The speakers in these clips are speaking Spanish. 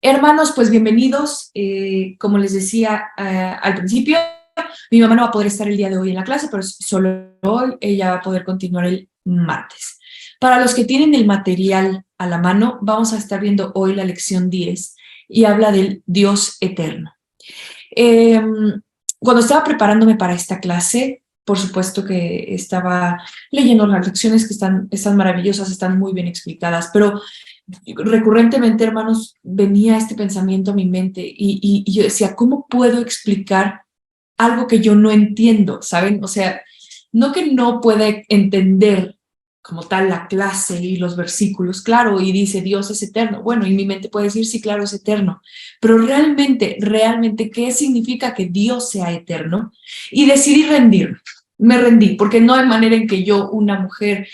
Hermanos, pues bienvenidos. Como les decía al principio, mi mamá no va a poder estar el día de hoy en la clase, pero solo hoy ella va a poder continuar el martes. Para los que tienen el material a la mano, vamos a estar viendo hoy la lección 10 y habla del Dios eterno. Cuando estaba preparándome para esta clase, por supuesto que estaba leyendo las lecciones que están maravillosas, están muy bien explicadas, pero recurrentemente, hermanos, venía este pensamiento a mi mente y yo decía, ¿cómo puedo explicar algo que yo no entiendo? ¿Saben? O sea, no que no pueda entender como tal la clase y los versículos, claro, y dice Dios es eterno. Bueno, y mi mente puede decir, sí, claro, es eterno. Pero realmente, ¿qué significa que Dios sea eterno? Y decidí rendirme. Me rendí, porque no hay manera en que yo, una mujer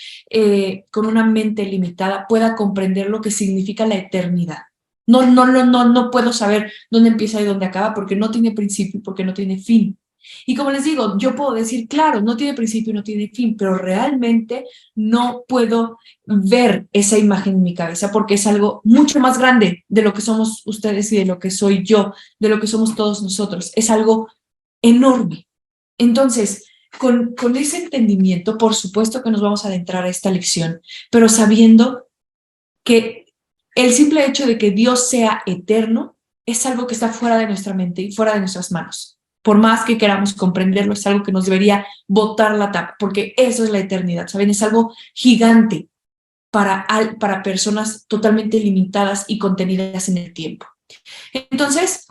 con una mente limitada, pueda comprender lo que significa la eternidad. No puedo saber dónde empieza y dónde acaba, porque no tiene principio y porque no tiene fin. Y como les digo, yo puedo decir, claro, no tiene principio y no tiene fin, pero realmente no puedo ver esa imagen en mi cabeza porque es algo mucho más grande de lo que somos ustedes y de lo que soy yo, de lo que somos todos nosotros. Es algo enorme. Entonces, con ese entendimiento, por supuesto que nos vamos a adentrar a esta lección, pero sabiendo que el simple hecho de que Dios sea eterno es algo que está fuera de nuestra mente y fuera de nuestras manos. Por más que queramos comprenderlo, es algo que nos debería botar la tapa, porque eso es la eternidad, ¿saben? Es algo gigante para personas totalmente limitadas y contenidas en el tiempo. Entonces,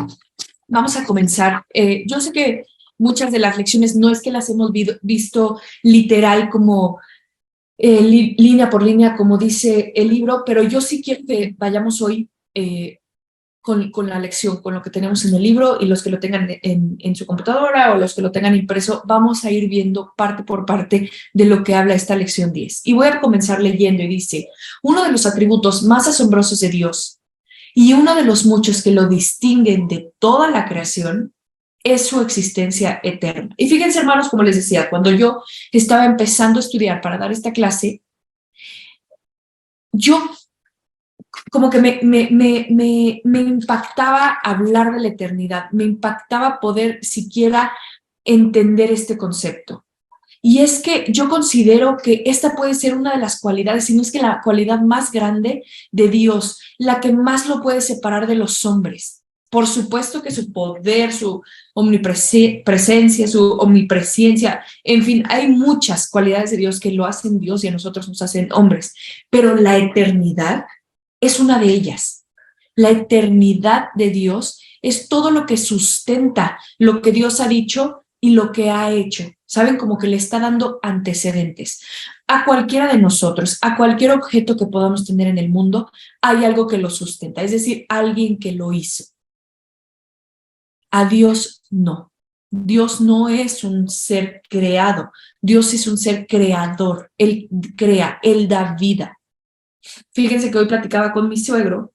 vamos a comenzar. Yo sé que muchas de las lecciones no es que las hemos visto literal como línea por línea, como dice el libro, pero yo sí quiero que vayamos hoy con la lección, con lo que tenemos en el libro, y los que lo tengan en su computadora o los que lo tengan impreso, vamos a ir viendo parte por parte de lo que habla esta lección 10. Y voy a comenzar leyendo y dice, uno de los atributos más asombrosos de Dios y uno de los muchos que lo distinguen de toda la creación es su existencia eterna. Y fíjense, hermanos, como les decía, cuando yo estaba empezando a estudiar para dar esta clase, yo como que me impactaba hablar de la eternidad, me impactaba poder siquiera entender este concepto. Y es que yo considero que esta puede ser una de las cualidades, si no es que la cualidad más grande de Dios, la que más lo puede separar de los hombres. Por supuesto que su poder, su omnipresencia, su omnipresencia, en fin, hay muchas cualidades de Dios que lo hacen Dios y a nosotros nos hacen hombres, pero la eternidad es una de ellas. La eternidad de Dios es todo lo que sustenta lo que Dios ha dicho y lo que ha hecho. ¿Saben? Como que le está dando antecedentes. A cualquiera de nosotros, a cualquier objeto que podamos tener en el mundo, hay algo que lo sustenta, es decir, alguien que lo hizo. A Dios no. Dios no es un ser creado. Dios es un ser creador. Él crea, Él da vida. Fíjense que hoy platicaba con mi suegro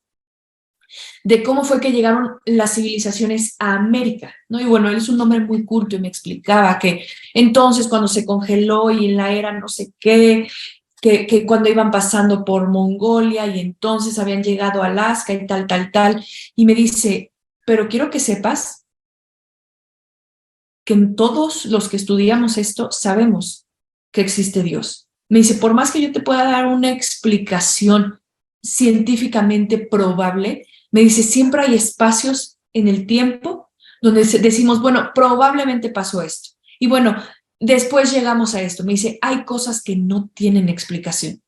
de cómo fue que llegaron las civilizaciones a América, ¿no? Y bueno, él es un hombre muy culto y me explicaba que entonces cuando se congeló y en la era no sé qué, que cuando iban pasando por Mongolia y entonces habían llegado a Alaska y tal, y me dice, pero quiero que sepas que todos los que estudiamos esto sabemos que existe Dios. Me dice, por más que yo te pueda dar una explicación científicamente probable, me dice, siempre hay espacios en el tiempo donde decimos, bueno, probablemente pasó esto. Y bueno, después llegamos a esto. Me dice, hay cosas que no tienen explicación.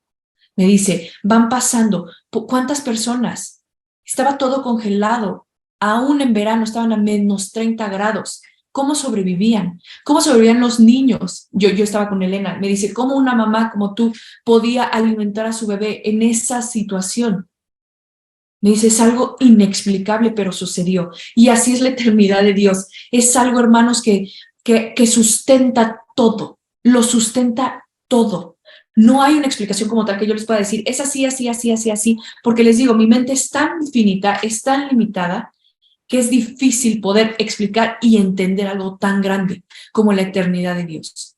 Me dice, van pasando. ¿Cuántas personas? Estaba todo congelado. Aún en verano estaban a menos 30 grados. ¿Cómo sobrevivían? ¿Cómo sobrevivían los niños? Yo estaba con Elena. Me dice, ¿cómo una mamá como tú podía alimentar a su bebé en esa situación? Me dice, es algo inexplicable, pero sucedió. Y así es la eternidad de Dios. Es algo, hermanos, que sustenta todo. Lo sustenta todo. No hay una explicación como tal que yo les pueda decir, es así, así, porque les digo, mi mente es tan infinita, es tan limitada, que es difícil poder explicar y entender algo tan grande como la eternidad de Dios.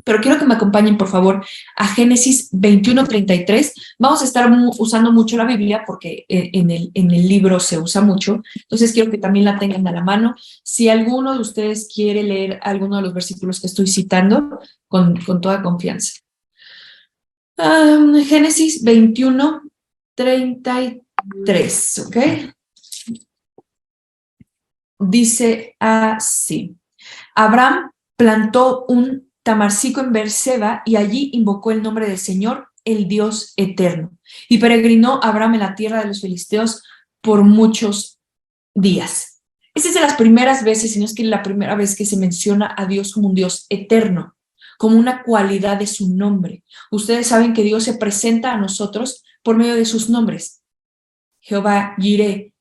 Pero quiero que me acompañen, por favor, a Génesis 21:33. Vamos a estar usando mucho la Biblia porque en el libro se usa mucho. Entonces quiero que también la tengan a la mano. Si alguno de ustedes quiere leer alguno de los versículos que estoy citando, con toda confianza. Génesis 21:33, ¿ok? Dice así. Abraham plantó un tamarcico en Beerseba y allí invocó el nombre del Señor, el Dios eterno. Y peregrinó Abraham en la tierra de los filisteos por muchos días. Esa es de las primeras veces, si no es que la primera vez que se menciona a Dios como un Dios eterno, como una cualidad de su nombre. Ustedes saben que Dios se presenta a nosotros por medio de sus nombres. Jehová Jireh,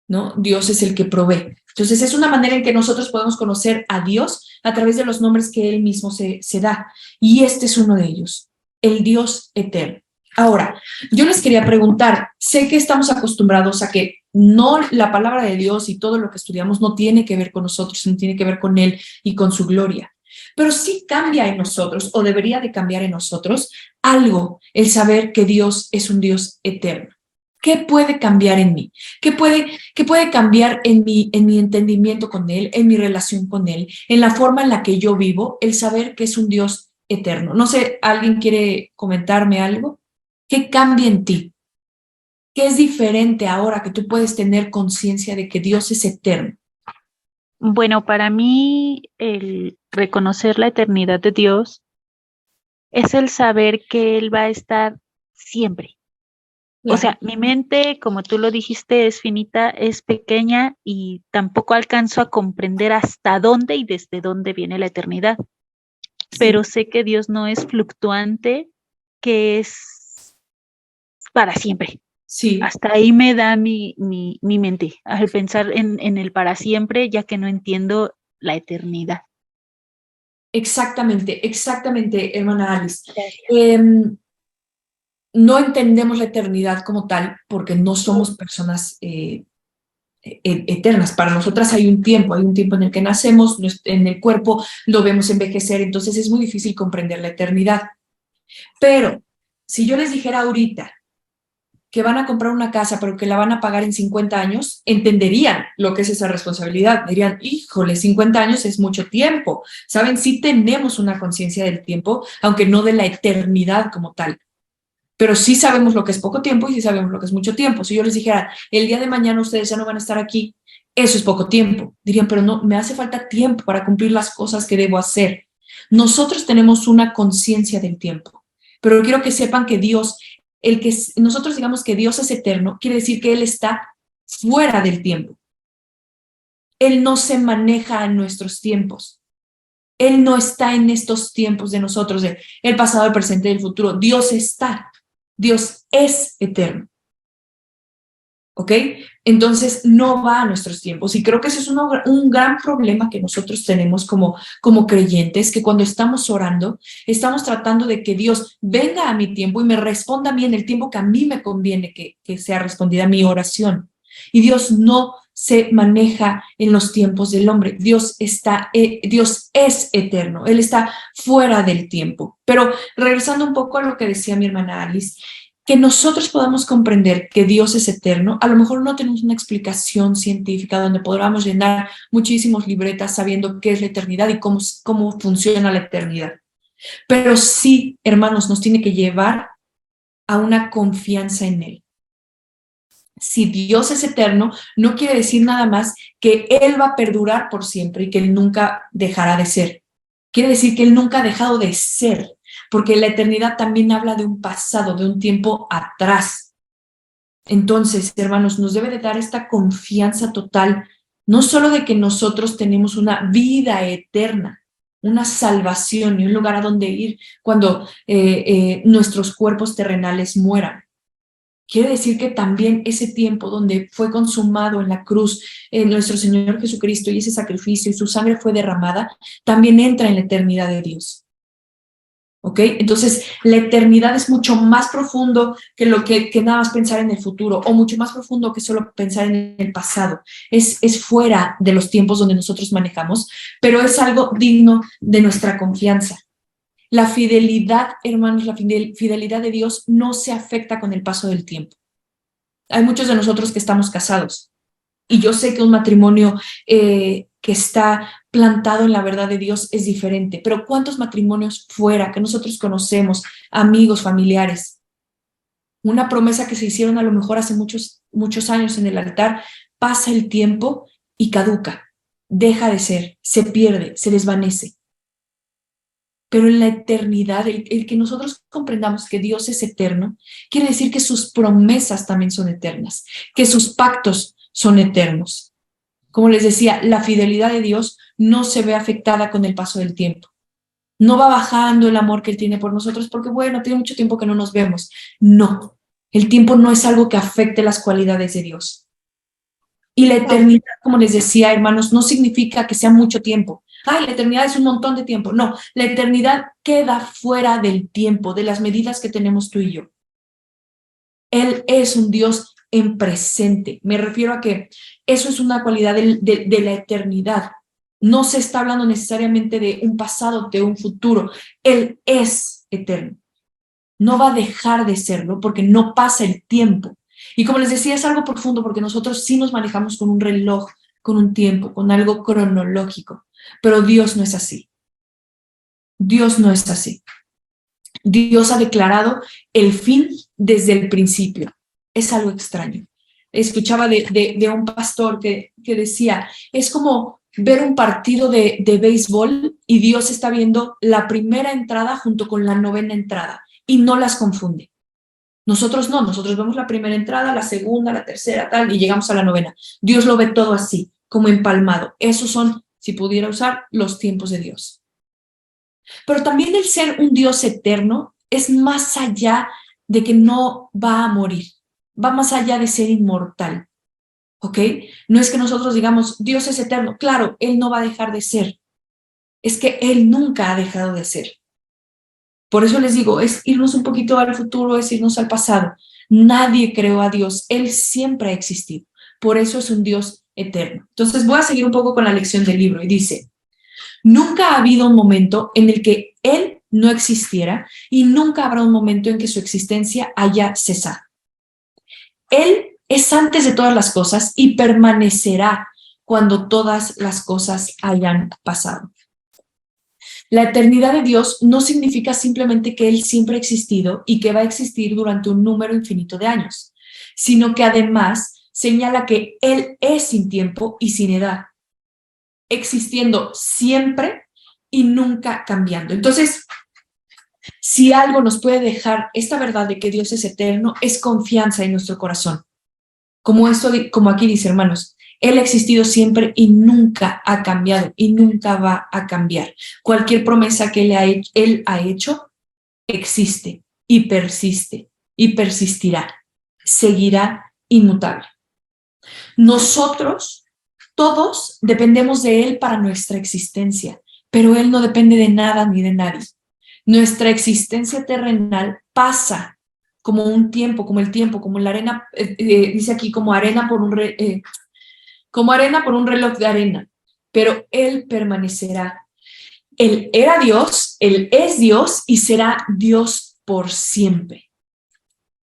¿no? Dios es el que provee. Entonces es una manera en que nosotros podemos conocer a Dios a través de los nombres que Él mismo se da. Y este es uno de ellos, el Dios eterno. Ahora, yo les quería preguntar, sé que estamos acostumbrados a que no la palabra de Dios y todo lo que estudiamos no tiene que ver con nosotros, no tiene que ver con Él y con su gloria. Pero sí cambia en nosotros, o debería de cambiar en nosotros, algo, el saber que Dios es un Dios eterno. ¿Qué puede cambiar en mí? ¿Qué puede cambiar en mi entendimiento con Él, en mi relación con Él, en la forma en la que yo vivo, el saber que es un Dios eterno? No sé, ¿alguien quiere comentarme algo? ¿Qué cambia en ti? ¿Qué es diferente ahora que tú puedes tener conciencia de que Dios es eterno? Bueno, para mí el reconocer la eternidad de Dios es el saber que Él va a estar siempre. O sea, mi mente, como tú lo dijiste, es finita, es pequeña y tampoco alcanzo a comprender hasta dónde y desde dónde viene la eternidad. Sí. Pero sé que Dios no es fluctuante, que es para siempre. Sí. Hasta ahí me da mi mente al pensar en el para siempre, ya que no entiendo la eternidad. Exactamente, hermana Alice. No entendemos la eternidad como tal porque no somos personas eternas. Para nosotras hay un tiempo en el que nacemos, en el cuerpo lo vemos envejecer, entonces es muy difícil comprender la eternidad. Pero si yo les dijera ahorita que van a comprar una casa pero que la van a pagar en 50 años, entenderían lo que es esa responsabilidad. Dirían, híjole, 50 años es mucho tiempo. ¿Saben? Sí tenemos una conciencia del tiempo, aunque no de la eternidad como tal. Pero sí sabemos lo que es poco tiempo y sí sabemos lo que es mucho tiempo. Si yo les dijera, el día de mañana ustedes ya no van a estar aquí, eso es poco tiempo. Dirían, pero no, me hace falta tiempo para cumplir las cosas que debo hacer. Nosotros tenemos una conciencia del tiempo, pero quiero que sepan que Dios, nosotros digamos que Dios es eterno, quiere decir que Él está fuera del tiempo. Él no se maneja en nuestros tiempos. Él no está en estos tiempos de nosotros, de el pasado, el presente y el futuro. Dios está. Dios es eterno. ¿Ok? Entonces no va a nuestros tiempos. Y creo que ese es un gran problema que nosotros tenemos como creyentes, que cuando estamos orando, estamos tratando de que Dios venga a mi tiempo y me responda a mí en el tiempo que a mí me conviene que sea respondida mi oración. Y Dios no se maneja en los tiempos del hombre. Dios es eterno. Él está fuera del tiempo. Pero regresando un poco a lo que decía mi hermana Alice, que nosotros podamos comprender que Dios es eterno, a lo mejor no tenemos una explicación científica donde podamos llenar muchísimos libretas sabiendo qué es la eternidad y cómo funciona la eternidad. Pero sí, hermanos, nos tiene que llevar a una confianza en Él. Si Dios es eterno, no quiere decir nada más que Él va a perdurar por siempre y que Él nunca dejará de ser. Quiere decir que Él nunca ha dejado de ser, porque la eternidad también habla de un pasado, de un tiempo atrás. Entonces, hermanos, nos debe de dar esta confianza total, no solo de que nosotros tenemos una vida eterna, una salvación y un lugar a donde ir cuando nuestros cuerpos terrenales mueran. Quiere decir que también ese tiempo donde fue consumado en la cruz nuestro Señor Jesucristo y ese sacrificio y su sangre fue derramada, también entra en la eternidad de Dios. ¿Ok? Entonces, la eternidad es mucho más profundo que lo que nada más pensar en el futuro, o mucho más profundo que solo pensar en el pasado. Es fuera de los tiempos donde nosotros manejamos, pero es algo digno de nuestra confianza. La fidelidad, hermanos, la fidelidad de Dios no se afecta con el paso del tiempo. Hay muchos de nosotros que estamos casados y yo sé que un matrimonio que está plantado en la verdad de Dios es diferente, pero ¿cuántos matrimonios fuera que nosotros conocemos, amigos, familiares? Una promesa que se hicieron a lo mejor hace muchos años en el altar, pasa el tiempo y caduca, deja de ser, se pierde, se desvanece. Pero en la eternidad, el que nosotros comprendamos que Dios es eterno, quiere decir que sus promesas también son eternas, que sus pactos son eternos. Como les decía, la fidelidad de Dios no se ve afectada con el paso del tiempo. No va bajando el amor que Él tiene por nosotros porque, bueno, tiene mucho tiempo que no nos vemos. No, el tiempo no es algo que afecte las cualidades de Dios. Y la eternidad, como les decía, hermanos, no significa que sea mucho tiempo. Ay, la eternidad es un montón de tiempo. No, la eternidad queda fuera del tiempo, de las medidas que tenemos tú y yo. Él es un Dios en presente. Me refiero a que eso es una cualidad de la eternidad. No se está hablando necesariamente de un pasado, de un futuro. Él es eterno. No va a dejar de serlo porque no pasa el tiempo. Y como les decía, es algo profundo porque nosotros sí nos manejamos con un reloj, con un tiempo, con algo cronológico. Pero Dios no es así. Dios no es así. Dios ha declarado el fin desde el principio. Es algo extraño. Escuchaba de un pastor que decía, es como ver un partido de béisbol y Dios está viendo la primera entrada junto con la novena entrada y no las confunde. Nosotros no, nosotros vemos la primera entrada, la segunda, la tercera, tal, y llegamos a la novena. Dios lo ve todo así, como empalmado. Esos son, si pudiera usar, los tiempos de Dios. Pero también el ser un Dios eterno es más allá de que no va a morir, va más allá de ser inmortal, ¿ok? No es que nosotros digamos, Dios es eterno, claro, Él no va a dejar de ser, es que Él nunca ha dejado de ser. Por eso les digo, es irnos un poquito al futuro, es irnos al pasado. Nadie creó a Dios, Él siempre ha existido, por eso es un Dios eterno. Entonces voy a seguir un poco con la lección del libro y dice, nunca ha habido un momento en el que Él no existiera y nunca habrá un momento en que su existencia haya cesado. Él es antes de todas las cosas y permanecerá cuando todas las cosas hayan pasado. La eternidad de Dios no significa simplemente que Él siempre ha existido y que va a existir durante un número infinito de años, sino que además señala que Él es sin tiempo y sin edad, existiendo siempre y nunca cambiando. Entonces, si algo nos puede dejar esta verdad de que Dios es eterno, es confianza en nuestro corazón. Como aquí dice, hermanos, Él ha existido siempre y nunca ha cambiado y nunca va a cambiar. Cualquier promesa que Él ha hecho existe y persiste y persistirá, seguirá inmutable. Nosotros todos dependemos de Él para nuestra existencia, pero Él no depende de nada ni de nadie. Nuestra existencia terrenal pasa como un tiempo, como el tiempo, como la arena, dice aquí, como arena por un reloj de arena, pero Él permanecerá. Él era Dios, Él es Dios y será Dios por siempre.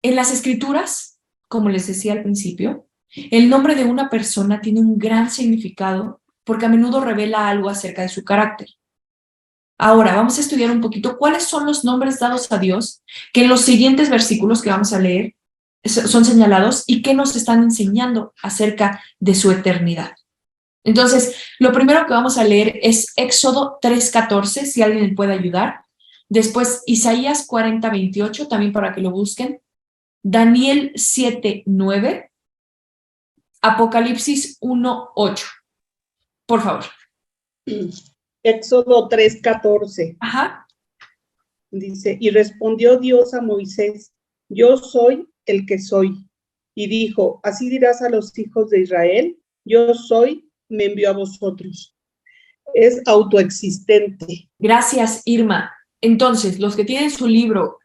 En las Escrituras, como les decía al principio, el nombre de una persona tiene un gran significado porque a menudo revela algo acerca de su carácter. Ahora, vamos a estudiar un poquito cuáles son los nombres dados a Dios que en los siguientes versículos que vamos a leer son señalados y que nos están enseñando acerca de su eternidad. Entonces, lo primero que vamos a leer es Éxodo 3:14, si alguien me puede ayudar. Después, Isaías 40:28, también para que lo busquen. Daniel 7:9. Apocalipsis 1:8. Por favor. Éxodo 3:14. Ajá. Dice, y respondió Dios a Moisés, yo soy el que soy. Y dijo, así dirás a los hijos de Israel, yo soy, me envió a vosotros. Es autoexistente. Gracias, Irma. Entonces, los que tienen su libro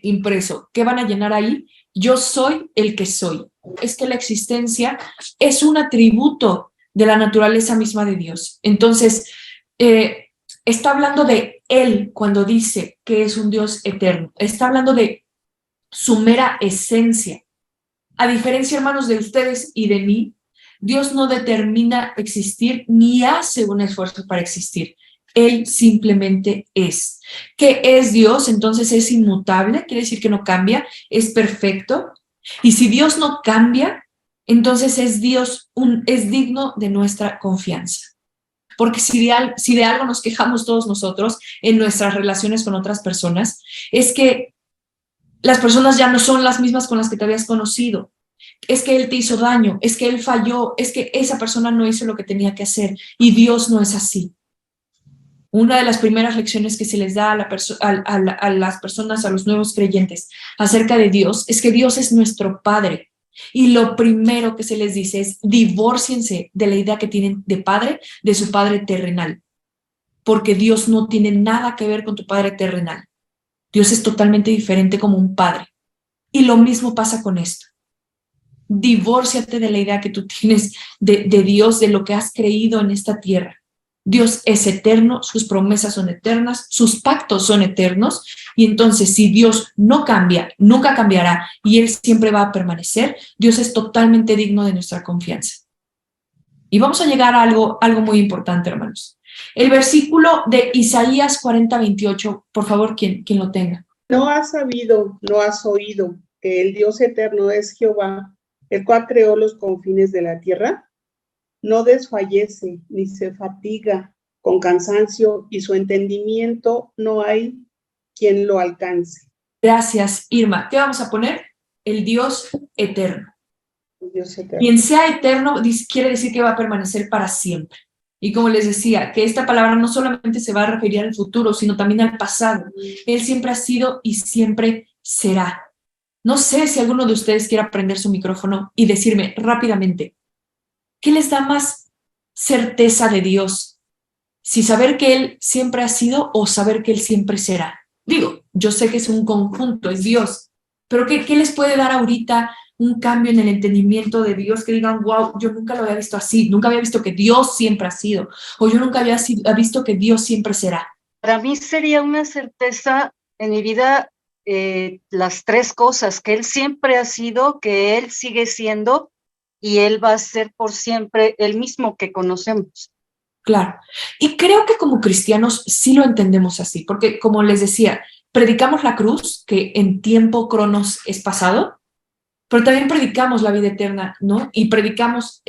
impreso, ¿qué van a llenar ahí? Yo soy el que soy. Es que la existencia es un atributo de la naturaleza misma de Dios. Entonces, está hablando de Él, cuando dice que es un Dios eterno, está hablando de su mera esencia. A diferencia, hermanos, de ustedes y de mí, Dios no determina existir ni hace un esfuerzo para existir. Él simplemente es. ¿Qué es Dios? Entonces es inmutable, quiere decir que no cambia, es perfecto. Y si Dios no cambia, entonces es Dios, es digno de nuestra confianza. Porque si de algo nos quejamos todos nosotros en nuestras relaciones con otras personas, es que las personas ya no son las mismas con las que te habías conocido. Es que él te hizo daño, es que él falló, es que esa persona no hizo lo que tenía que hacer y Dios no es así. Una de las primeras lecciones que se les da a las personas, a los nuevos creyentes acerca de Dios, es que Dios es nuestro Padre. Y lo primero que se les dice es: divórciense de la idea que tienen de padre, de su padre terrenal. Porque Dios no tiene nada que ver con tu padre terrenal. Dios es totalmente diferente como un padre. Y lo mismo pasa con esto. Divórciate de la idea que tú tienes de Dios, de lo que has creído en esta tierra. Dios es eterno, sus promesas son eternas, sus pactos son eternos, y entonces si Dios no cambia, nunca cambiará, y Él siempre va a permanecer, Dios es totalmente digno de nuestra confianza. Y vamos a llegar a algo muy importante, hermanos. El versículo de Isaías 40:28, por favor, quien lo tenga. No has sabido, no has oído que el Dios eterno es Jehová, el cual creó los confines de la tierra. No desfallece ni se fatiga con cansancio, y su entendimiento no hay quien lo alcance. Gracias, Irma. ¿Qué vamos a poner? El Dios eterno. El Dios eterno. Quien sea eterno quiere decir que va a permanecer para siempre. Y como les decía, que esta palabra no solamente se va a referir al futuro, sino también al pasado. Él siempre ha sido y siempre será. No sé si alguno de ustedes quiera prender su micrófono y decirme rápidamente, ¿qué les da más certeza de Dios? Si saber que Él siempre ha sido o saber que Él siempre será. Digo, yo sé que es un conjunto, es Dios, pero ¿qué les puede dar ahorita un cambio en el entendimiento de Dios que digan, wow, yo nunca lo había visto así, nunca había visto que Dios siempre ha sido, o yo nunca había visto que Dios siempre será? Para mí sería una certeza en mi vida, las tres cosas: que Él siempre ha sido, que Él sigue siendo y Él va a ser por siempre el mismo que conocemos. Claro. Y creo que como cristianos sí lo entendemos así, porque como les decía, predicamos la cruz, que en tiempo cronos es pasado, pero también predicamos la vida eterna, ¿no? Y predicamos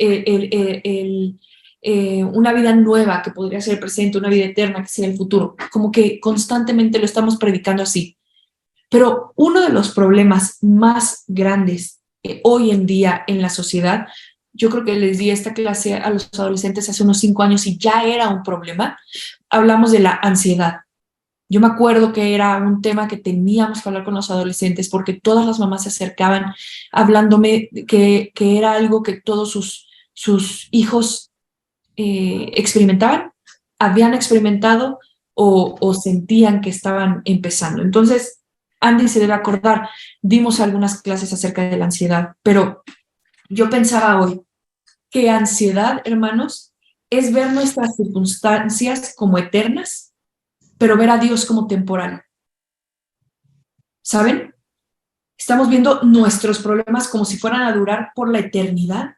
una vida nueva que podría ser el presente, una vida eterna que sea el futuro. Como que constantemente lo estamos predicando así. Pero uno de los problemas más grandes hoy en día en la sociedad, yo creo que les di esta clase a los adolescentes hace unos 5 años y ya era un problema. Hablamos de la ansiedad. Yo me acuerdo que era un tema que teníamos que hablar con los adolescentes porque todas las mamás se acercaban hablándome que era algo que todos sus hijos experimentaban, habían experimentado o sentían que estaban empezando. Entonces, Andy se debe acordar, dimos algunas clases acerca de la ansiedad, pero yo pensaba hoy que ansiedad, hermanos, es ver nuestras circunstancias como eternas, pero ver a Dios como temporal. ¿Saben? Estamos viendo nuestros problemas como si fueran a durar por la eternidad,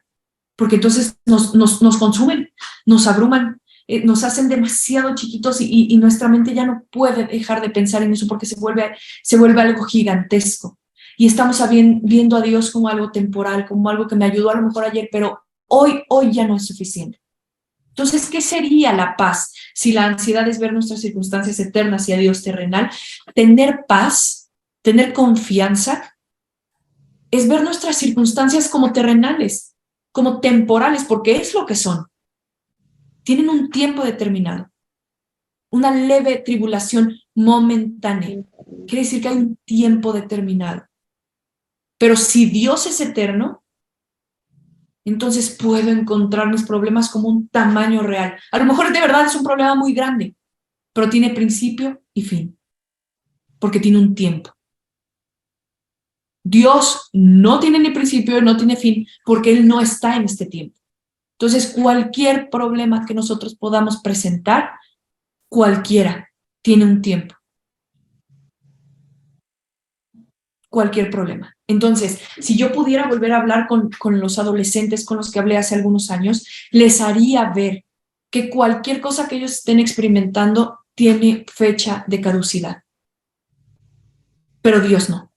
porque entonces nos consumen, nos abruman, nos hacen demasiado chiquitos y nuestra mente ya no puede dejar de pensar en eso porque se vuelve algo gigantesco. Y estamos viendo a Dios como algo temporal, como algo que me ayudó a lo mejor ayer, pero hoy ya no es suficiente. Entonces, ¿qué sería la paz si la ansiedad es ver nuestras circunstancias eternas y a Dios terrenal? Tener paz, tener confianza, es ver nuestras circunstancias como terrenales, como temporales, porque es lo que son. Tienen un tiempo determinado, una leve tribulación momentánea. Quiere decir que hay un tiempo determinado. Pero si Dios es eterno, entonces puedo encontrar mis problemas como un tamaño real. A lo mejor de verdad es un problema muy grande, pero tiene principio y fin, porque tiene un tiempo. Dios no tiene ni principio, no tiene fin, porque Él no está en este tiempo. Entonces, cualquier problema que nosotros podamos presentar, cualquiera, tiene un tiempo. Cualquier problema. Entonces, si yo pudiera volver a hablar con los adolescentes con los que hablé hace algunos años, les haría ver que cualquier cosa que ellos estén experimentando tiene fecha de caducidad. Pero Dios no.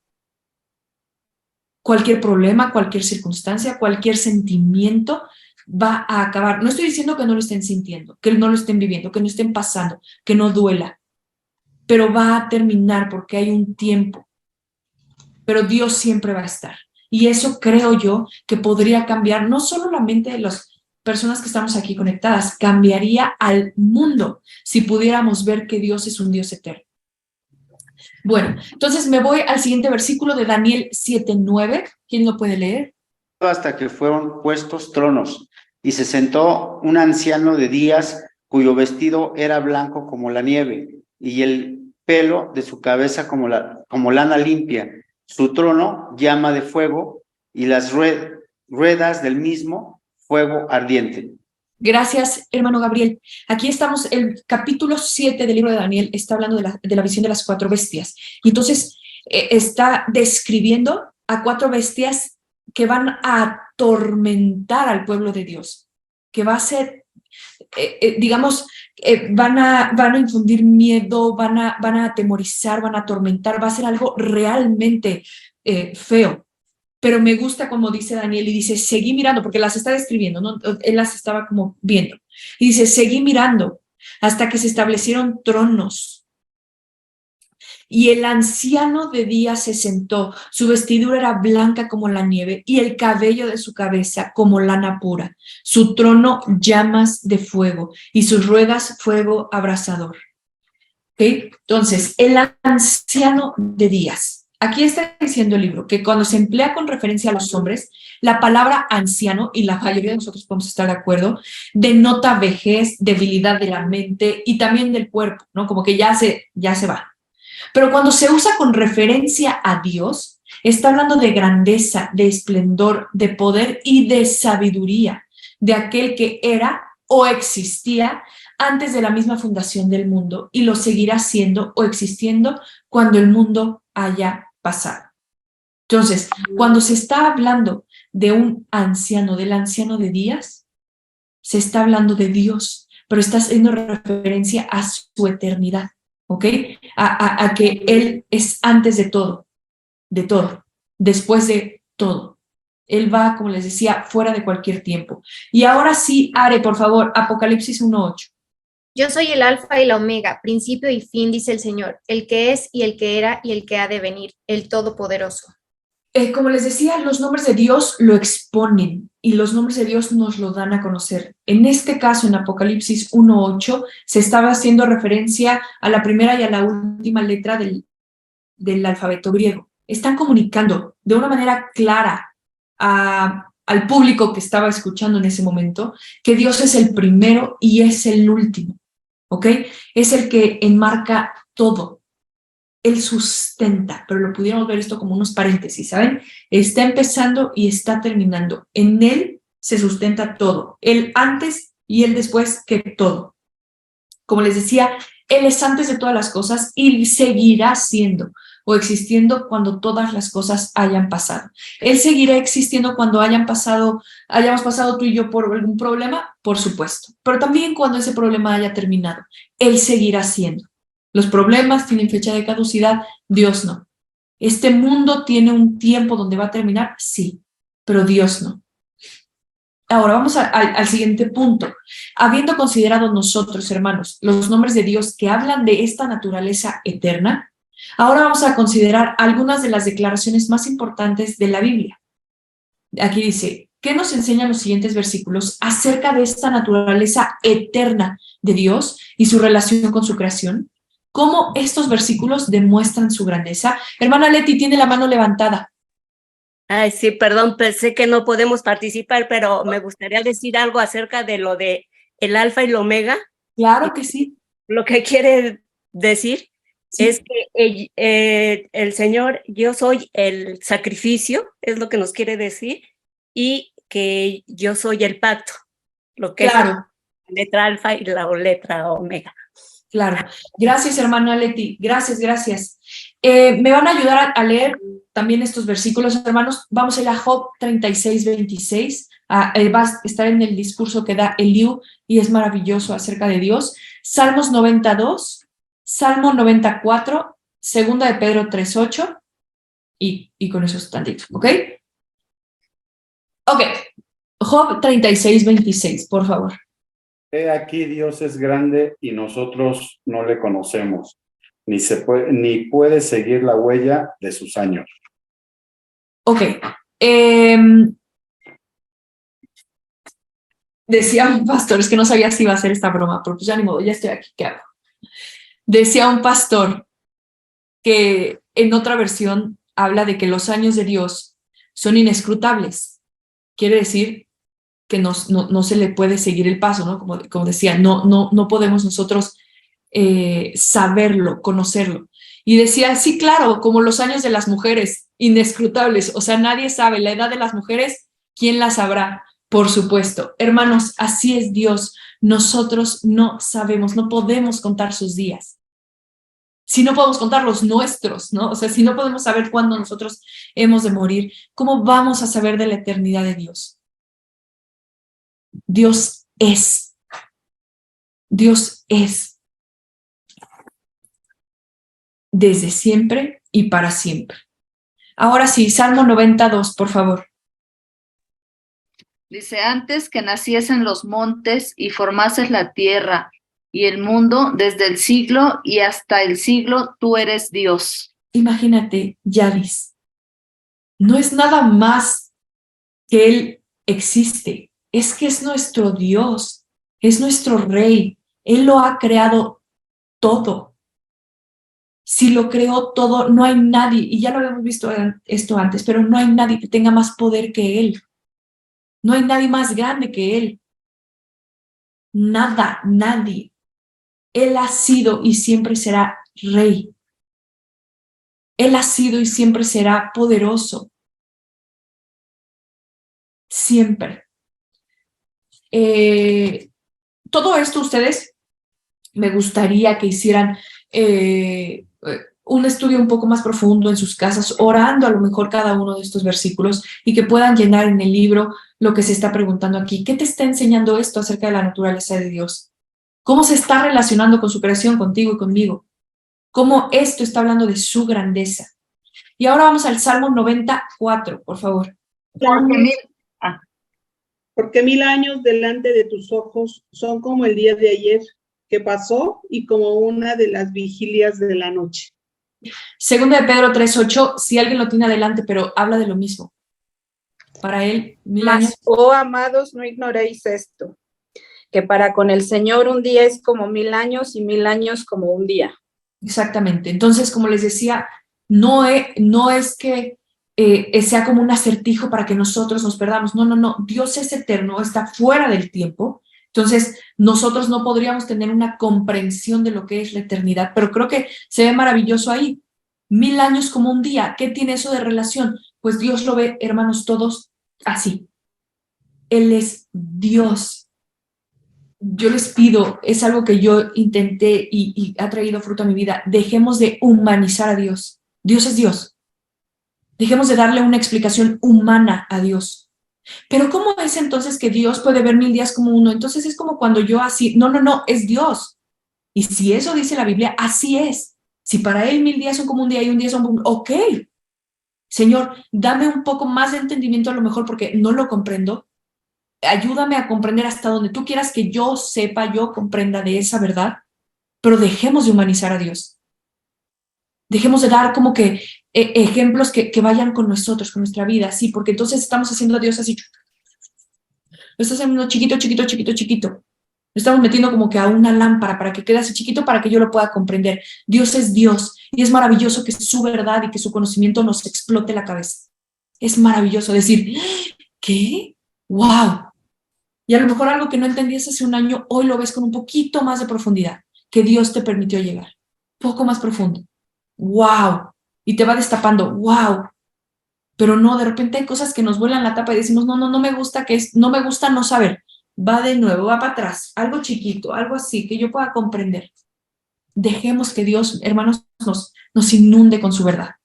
Cualquier problema, cualquier circunstancia, cualquier sentimiento va a acabar. No estoy diciendo que no lo estén sintiendo, que no lo estén viviendo, que no estén pasando, que no duela, pero va a terminar porque hay un tiempo. Pero Dios siempre va a estar. Y eso creo yo que podría cambiar no solo la mente de las personas que estamos aquí conectadas, cambiaría al mundo si pudiéramos ver que Dios es un Dios eterno. Bueno, entonces me voy al siguiente versículo de Daniel 7:9. ¿Quién lo puede leer? Hasta que fueron puestos tronos, y se sentó un anciano de días, cuyo vestido era blanco como la nieve, y el pelo de su cabeza como lana limpia. Su trono llama de fuego, y las ruedas del mismo fuego ardiente. Gracias, hermano Gabriel. Aquí estamos, el capítulo 7 del libro de Daniel está hablando de la visión de las 4 bestias. Y entonces está describiendo a 4 bestias que van a atormentar al pueblo de Dios, que va a ser, van a infundir miedo, van a atemorizar, van a atormentar, va a ser algo realmente feo. Pero me gusta como dice Daniel y dice, seguí mirando, porque las está describiendo, ¿no? Él las estaba como viendo. Y dice, seguí mirando hasta que se establecieron tronos. Y el anciano de día se sentó, su vestidura era blanca como la nieve y el cabello de su cabeza como lana pura. Su trono llamas de fuego y sus ruedas fuego abrasador. ¿Okay? Entonces, el anciano de días. Aquí está diciendo el libro que cuando se emplea con referencia a los hombres, la palabra anciano, y la mayoría de nosotros podemos estar de acuerdo, denota vejez, debilidad de la mente y también del cuerpo, ¿no? Como que ya se va. Pero cuando se usa con referencia a Dios, está hablando de grandeza, de esplendor, de poder y de sabiduría, de aquel que era o existía antes de la misma fundación del mundo y lo seguirá siendo o existiendo cuando el mundo haya pasado. Entonces, cuando se está hablando de un anciano, del anciano de días, se está hablando de Dios, pero está haciendo referencia a su eternidad, ¿ok? A que Él es antes de todo, después de todo. Él va, como les decía, fuera de cualquier tiempo. Y ahora sí, Are, por favor, Apocalipsis 1:8. Yo soy el alfa y la omega, principio y fin, dice el Señor, el que es y el que era y el que ha de venir, el Todopoderoso. Como les decía, los nombres de Dios lo exponen y los nombres de Dios nos lo dan a conocer. En este caso, en Apocalipsis 1:8, se estaba haciendo referencia a la primera y a la última letra del alfabeto griego. Están comunicando de una manera clara al público que estaba escuchando en ese momento que Dios es el primero y es el último, ¿ok? Es el que enmarca todo. Él sustenta, pero lo pudiéramos ver esto como unos paréntesis, ¿saben? Está empezando y está terminando. En Él se sustenta todo. Él antes y Él después que todo. Como les decía, Él es antes de todas las cosas y seguirá siendo o existiendo cuando todas las cosas hayan pasado. Él seguirá existiendo cuando hayamos pasado tú y yo por algún problema, por supuesto, pero también cuando ese problema haya terminado. Él seguirá siendo. Los problemas tienen fecha de caducidad, Dios no. ¿Este mundo tiene un tiempo donde va a terminar? Sí, pero Dios no. Ahora vamos al siguiente punto. Habiendo considerado nosotros, hermanos, los nombres de Dios que hablan de esta naturaleza eterna, ahora vamos a considerar algunas de las declaraciones más importantes de la Biblia. Aquí dice, ¿qué nos enseñan los siguientes versículos acerca de esta naturaleza eterna de Dios y su relación con su creación? ¿Cómo estos versículos demuestran su grandeza? Hermana Leti tiene la mano levantada. Ay, sí, perdón, pensé que no podemos participar, pero me gustaría decir algo acerca de lo de el alfa y el omega. Claro que sí. Lo que quiere decir Sí. es que el Señor, yo soy el sacrificio, es lo que nos quiere decir, y que yo soy el pacto, lo que Claro. es la letra alfa y la letra omega. Claro. Gracias, hermana Leti. Gracias, gracias. Me van a ayudar a leer también estos versículos, hermanos. Vamos a ir a Job 36, 26. Va a estar en el discurso que da Eliú y es maravilloso acerca de Dios. Salmos 92, Salmo 94, Segunda de Pedro 3, 8 y con eso están dicho, ¿ok? Ok. Job 36, 26, por favor. He aquí Dios es grande y nosotros no le conocemos, ni puede seguir la huella de sus años. Ok. Decía un pastor, es que no sabía si iba a hacer esta broma, pero pues ya ni modo, ya estoy aquí, ¿qué hago? Decía un pastor que en otra versión habla de que los años de Dios son inescrutables. Quiere decir que no se le puede seguir el paso, ¿no? Como decía, no podemos nosotros saberlo, conocerlo. Y decía, sí, claro, como los años de las mujeres, inescrutables, o sea, nadie sabe, la edad de las mujeres, ¿quién la sabrá? Por supuesto. Hermanos, así es Dios. Nosotros no sabemos, no podemos contar sus días. Si no podemos contar los nuestros, ¿no? O sea, si no podemos saber cuándo nosotros hemos de morir, ¿cómo vamos a saber de la eternidad de Dios? Dios es. Dios es. Desde siempre y para siempre. Ahora sí, Salmo 92, por favor. Dice, antes que naciesen los montes y formases la tierra y el mundo, desde el siglo y hasta el siglo, tú eres Dios. Imagínate, Yadis. No es nada más que Él existe. Es que es nuestro Dios, es nuestro Rey. Él lo ha creado todo. Si lo creó todo, no hay nadie, y ya lo habíamos visto esto antes, pero no hay nadie que tenga más poder que Él. No hay nadie más grande que Él. Nada, nadie. Él ha sido y siempre será Rey. Él ha sido y siempre será poderoso. Siempre. Todo esto ustedes me gustaría que hicieran un estudio un poco más profundo en sus casas, orando a lo mejor cada uno de estos versículos y que puedan llenar en el libro lo que se está preguntando aquí. ¿Qué te está enseñando esto acerca de la naturaleza de Dios? ¿Cómo se está relacionando con su creación, contigo y conmigo? ¿Cómo esto está hablando de su grandeza? Y ahora vamos al Salmo 94, por favor. Porque 1000 años delante de tus ojos son como el día de ayer que pasó y como una de las vigilias de la noche. Segunda de Pedro 3:8, si alguien lo tiene adelante, pero habla de lo mismo. Para él, 1000 años. Mas, oh amados, no ignoréis esto, que para con el Señor un día es como 1000 años y 1000 años como un día. Exactamente. Entonces, como les decía, no es que sea como un acertijo para que nosotros nos perdamos. No. Dios es eterno, está fuera del tiempo. Entonces, nosotros no podríamos tener una comprensión de lo que es la eternidad, pero creo que se ve maravilloso ahí. 1000 años como un día. ¿Qué tiene eso de relación? Pues Dios lo ve, hermanos, todos así. Él es Dios. Yo les pido, es algo que yo intenté y ha traído fruto a mi vida, dejemos de humanizar a Dios. Dios es Dios. Dejemos de darle una explicación humana a Dios. Pero ¿cómo es entonces que Dios puede ver 1000 días como uno? Entonces es como cuando yo así, no, es Dios. Y si eso dice la Biblia, así es. Si para Él 1000 días son como un día y un día son como un... Ok. Señor, dame un poco más de entendimiento a lo mejor porque no lo comprendo. Ayúdame a comprender hasta donde tú quieras que yo sepa, yo comprenda de esa verdad, pero dejemos de humanizar a Dios. Dejemos de dar como que ejemplos que vayan con nosotros, con nuestra vida, sí, porque entonces estamos haciendo a Dios así. Lo estás haciendo chiquito. Lo estamos metiendo como que a una lámpara para que quede así chiquito para que yo lo pueda comprender. Dios es Dios y es maravilloso que su verdad y que su conocimiento nos explote la cabeza. Es maravilloso decir, ¿qué? ¡Wow! Y a lo mejor algo que no entendías hace un año, hoy lo ves con un poquito más de profundidad, que Dios te permitió llegar. Poco más profundo. ¡Wow! Y te va destapando. ¡Wow! Pero no, de repente hay cosas que nos vuelan la tapa y decimos, no me gusta no me gusta no saber. Va de nuevo, va para atrás. Algo chiquito, algo así, que yo pueda comprender. Dejemos que Dios, hermanos, nos inunde con su verdad.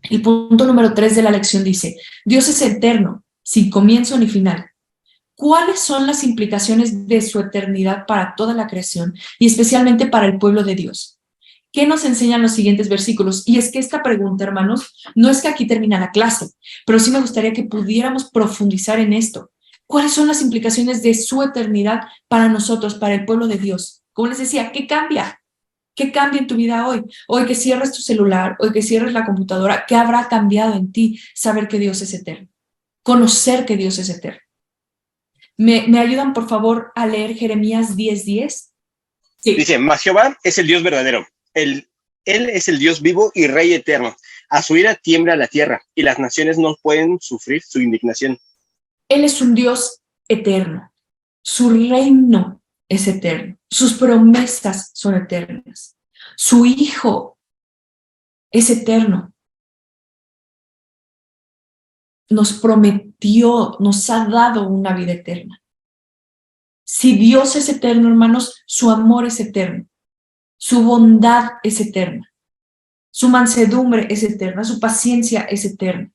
El punto número 3 de la lección dice, Dios es eterno, sin comienzo ni final. ¿Cuáles son las implicaciones de su eternidad para toda la creación y especialmente para el pueblo de Dios? ¿Qué nos enseñan los siguientes versículos? Y es que esta pregunta, hermanos, no es que aquí termina la clase, pero sí me gustaría que pudiéramos profundizar en esto. ¿Cuáles son las implicaciones de su eternidad para nosotros, para el pueblo de Dios? Como les decía, ¿qué cambia? ¿Qué cambia en tu vida hoy? Hoy que cierres tu celular, hoy que cierres la computadora, ¿qué habrá cambiado en ti saber que Dios es eterno? Conocer que Dios es eterno. ¿Me ayudan, por favor, a leer Jeremías 10:10? Sí. Dice, mas Jehová es el Dios verdadero. Él es el Dios vivo y Rey eterno. A su ira tiembla la tierra, y las naciones no pueden sufrir su indignación. Él es un Dios eterno. Su reino es eterno. Sus promesas son eternas. Su Hijo es eterno. Nos prometió, nos ha dado una vida eterna. Si Dios es eterno, hermanos, su amor es eterno. Su bondad es eterna. Su mansedumbre es eterna. Su paciencia es eterna.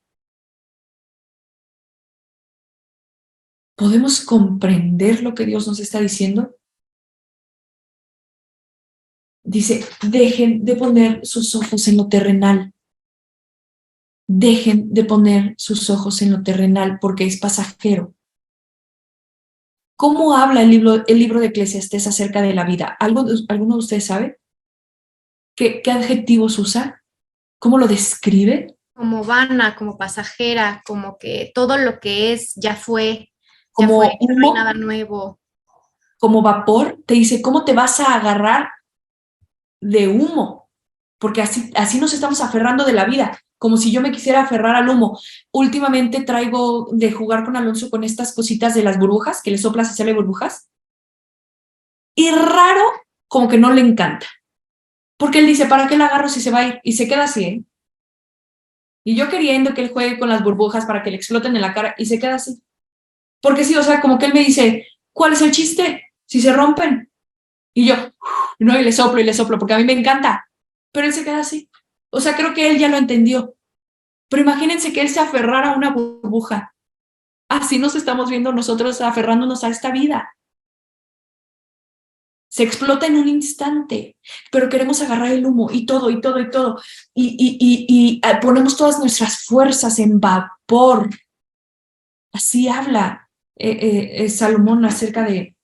¿Podemos comprender lo que Dios nos está diciendo? Dice, dejen de poner sus ojos en lo terrenal. Dejen de poner sus ojos en lo terrenal porque es pasajero. ¿Cómo habla el libro de Eclesiastés acerca de la vida? ¿Alguno de ustedes sabe? ¿Qué adjetivos usa? ¿Cómo lo describe? Como vana, como pasajera, como que todo lo que es ya fue, como ya no hay humo, nada nuevo. Como vapor, te dice, ¿cómo te vas a agarrar de humo? Porque así nos estamos aferrando de la vida, como si yo me quisiera aferrar al humo. Últimamente traigo de jugar con Alonso con estas cositas de las burbujas, que le soplas y sale burbujas. Y raro, como que no le encanta. Porque él dice, ¿para qué la agarro si se va a ir? Y se queda así, ¿eh? Y yo queriendo que él juegue con las burbujas para que le exploten en la cara, y se queda así. Porque sí, o sea, como que él me dice, ¿cuál es el chiste? Si se rompen. Y yo, no, y le soplo, porque a mí me encanta. Pero él se queda así. O sea, creo que él ya lo entendió. Pero imagínense que él se aferrara a una burbuja. Así nos estamos viendo nosotros aferrándonos a esta vida. Se explota en un instante, pero queremos agarrar el humo y todo. Y ponemos todas nuestras fuerzas en vapor. Así habla Salomón acerca de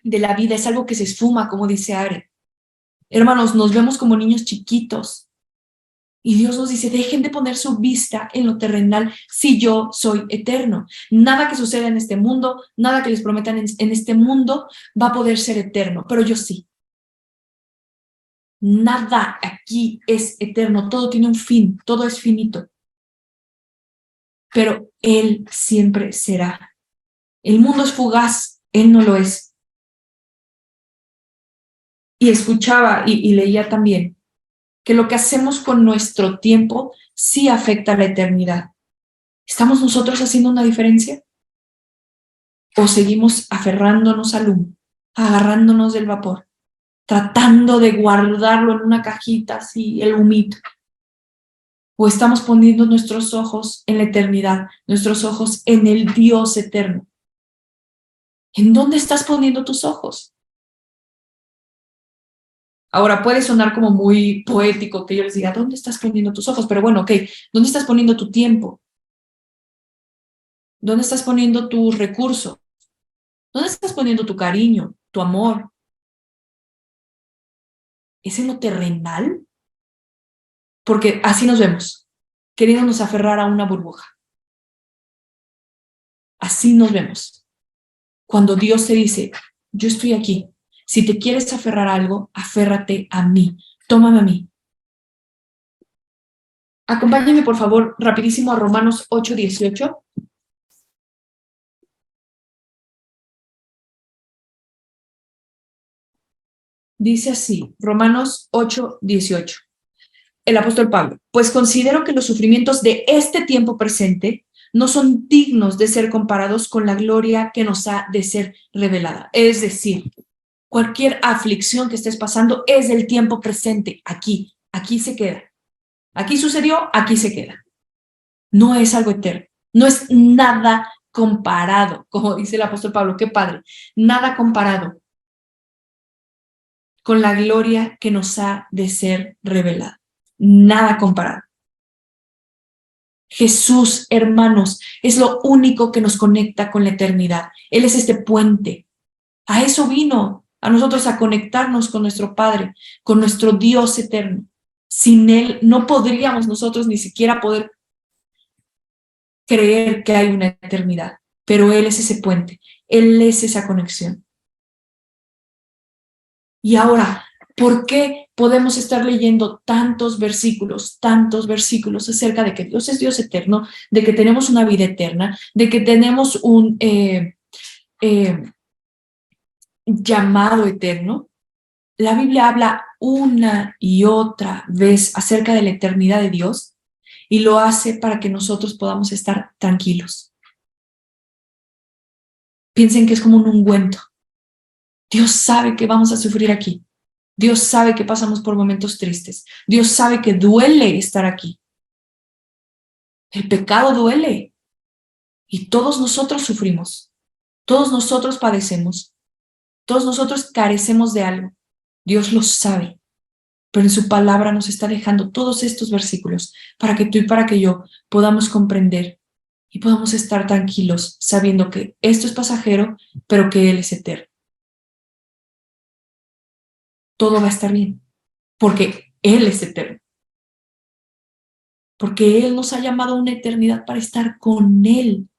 la vida. Es algo que se esfuma, como dice Are. Hermanos, nos vemos como niños chiquitos. Y Dios nos dice, dejen de poner su vista en lo terrenal si yo soy eterno. Nada que suceda en este mundo, nada que les prometan en este mundo va a poder ser eterno, pero yo sí. Nada aquí es eterno, todo tiene un fin, todo es finito. Pero Él siempre será. El mundo es fugaz, Él no lo es. Y escuchaba y leía también que lo que hacemos con nuestro tiempo sí afecta a la eternidad. ¿Estamos nosotros haciendo una diferencia? ¿O seguimos aferrándonos al humo, agarrándonos del vapor, tratando de guardarlo en una cajita así, el humito? ¿O estamos poniendo nuestros ojos en la eternidad, nuestros ojos en el Dios eterno? ¿En dónde estás poniendo tus ojos? Ahora puede sonar como muy poético que yo les diga, ¿dónde estás poniendo tus ojos? Pero bueno, ok, ¿dónde estás poniendo tu tiempo? ¿Dónde estás poniendo tus recursos? ¿Dónde estás poniendo tu cariño, tu amor? ¿Es en lo terrenal? Porque así nos vemos, queriéndonos aferrar a una burbuja. Así nos vemos. Cuando Dios te dice, yo estoy aquí. Si te quieres aferrar a algo, aférrate a mí. Tómame a mí. Acompáñenme, por favor, rapidísimo a Romanos 8:18. Dice así, Romanos 8:18. El apóstol Pablo, pues considero que los sufrimientos de este tiempo presente no son dignos de ser comparados con la gloria que nos ha de ser revelada. Es decir, Cualquier aflicción que estés pasando es del tiempo presente, aquí se queda. Aquí sucedió, aquí se queda. No es algo eterno, no es nada comparado, como dice el apóstol Pablo, qué padre, nada comparado con la gloria que nos ha de ser revelada. Nada comparado. Jesús, hermanos, es lo único que nos conecta con la eternidad. Él es este puente. A eso vino, a nosotros a conectarnos con nuestro Padre, con nuestro Dios eterno. Sin Él no podríamos nosotros ni siquiera poder creer que hay una eternidad, pero Él es ese puente, Él es esa conexión. Y ahora, ¿por qué podemos estar leyendo tantos versículos acerca de que Dios es Dios eterno, de que tenemos una vida eterna, de que tenemos un llamado eterno? La Biblia habla una y otra vez acerca de la eternidad de Dios y lo hace para que nosotros podamos estar tranquilos. Piensen que es como un ungüento. Dios sabe que vamos a sufrir aquí. Dios sabe que pasamos por momentos tristes. Dios sabe que duele estar aquí. El pecado duele. Y todos nosotros sufrimos. Todos nosotros padecemos. Todos nosotros carecemos de algo. Dios lo sabe. Pero en su palabra nos está dejando todos estos versículos para que tú y para que yo podamos comprender y podamos estar tranquilos sabiendo que esto es pasajero, pero que Él es eterno. Todo va a estar bien, porque Él es eterno. Porque Él nos ha llamado a una eternidad para estar con Él.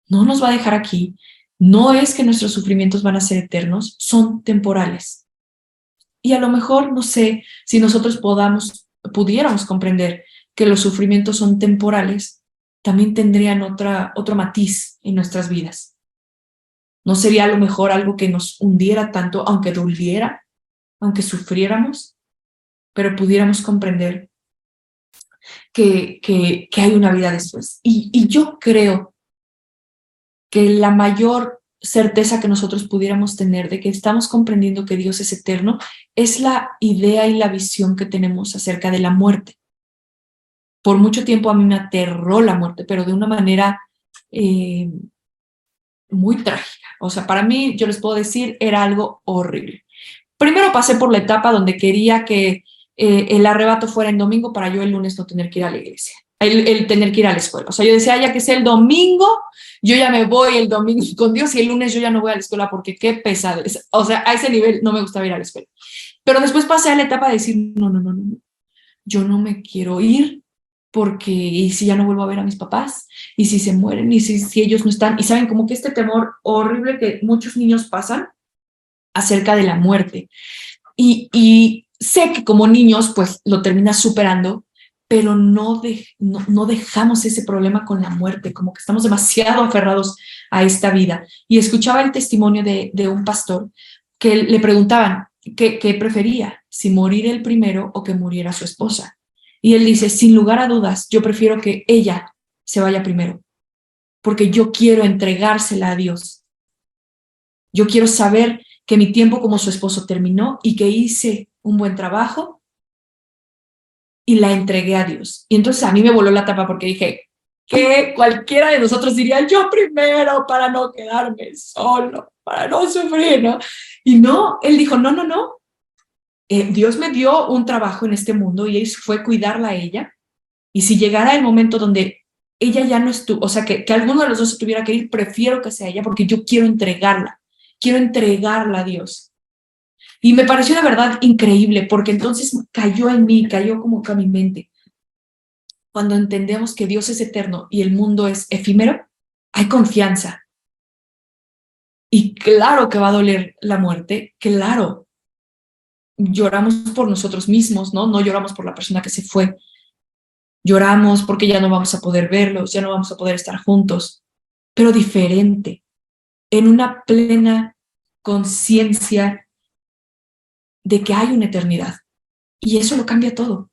No nos va a dejar aquí. No es que nuestros sufrimientos van a ser eternos, son temporales. Y a lo mejor, no sé, si nosotros pudiéramos comprender que los sufrimientos son temporales, también tendrían otro matiz en nuestras vidas. No sería a lo mejor algo que nos hundiera tanto, aunque doliera, aunque sufriéramos, pero pudiéramos comprender que hay una vida después. Y yo creo que la mayor certeza que nosotros pudiéramos tener de que estamos comprendiendo que Dios es eterno es la idea y la visión que tenemos acerca de la muerte. Por mucho tiempo a mí me aterró la muerte, pero de una manera muy trágica. O sea, para mí, yo les puedo decir, era algo horrible. Primero pasé por la etapa donde quería que el arrebato fuera en domingo para yo el lunes no tener que ir a la iglesia, el tener que ir a la escuela. O sea, yo decía, ya que sea el domingo, yo ya me voy el domingo con Dios y el lunes yo ya no voy a la escuela porque qué pesadez. O sea, a ese nivel no me gustaba ir a la escuela. Pero después pasé a la etapa de decir, no, yo no me quiero ir porque y si ya no vuelvo a ver a mis papás, y si se mueren, y si ellos no están, y saben como que este temor horrible que muchos niños pasan acerca de la muerte. Y sé que como niños pues lo terminas superando, pero no dejamos ese problema con la muerte, como que estamos demasiado aferrados a esta vida. Y escuchaba el testimonio de un pastor que le preguntaban qué prefería, si morir el primero o que muriera su esposa. Y él dice, sin lugar a dudas, yo prefiero que ella se vaya primero, porque yo quiero entregársela a Dios. Yo quiero saber que mi tiempo como su esposo terminó y que hice un buen trabajo y la entregué a Dios. Y entonces a mí me voló la tapa porque dije que cualquiera de nosotros diría yo primero para no quedarme solo, para no sufrir, ¿no? Y no, él dijo, no. Dios me dio un trabajo en este mundo y fue cuidarla a ella. Y si llegara el momento donde ella ya no estuvo, o sea, que alguno de los dos se tuviera que ir, prefiero que sea ella porque yo quiero entregarla a Dios. Y me pareció de verdad increíble porque entonces cayó en mí, cayó como que a mi mente. Cuando entendemos que Dios es eterno y el mundo es efímero, hay confianza. Y claro que va a doler la muerte, claro. Lloramos por nosotros mismos, ¿no? No lloramos por la persona que se fue. Lloramos porque ya no vamos a poder verlos, ya no vamos a poder estar juntos, pero diferente, en una plena conciencia de que hay una eternidad. Y eso lo cambia todo.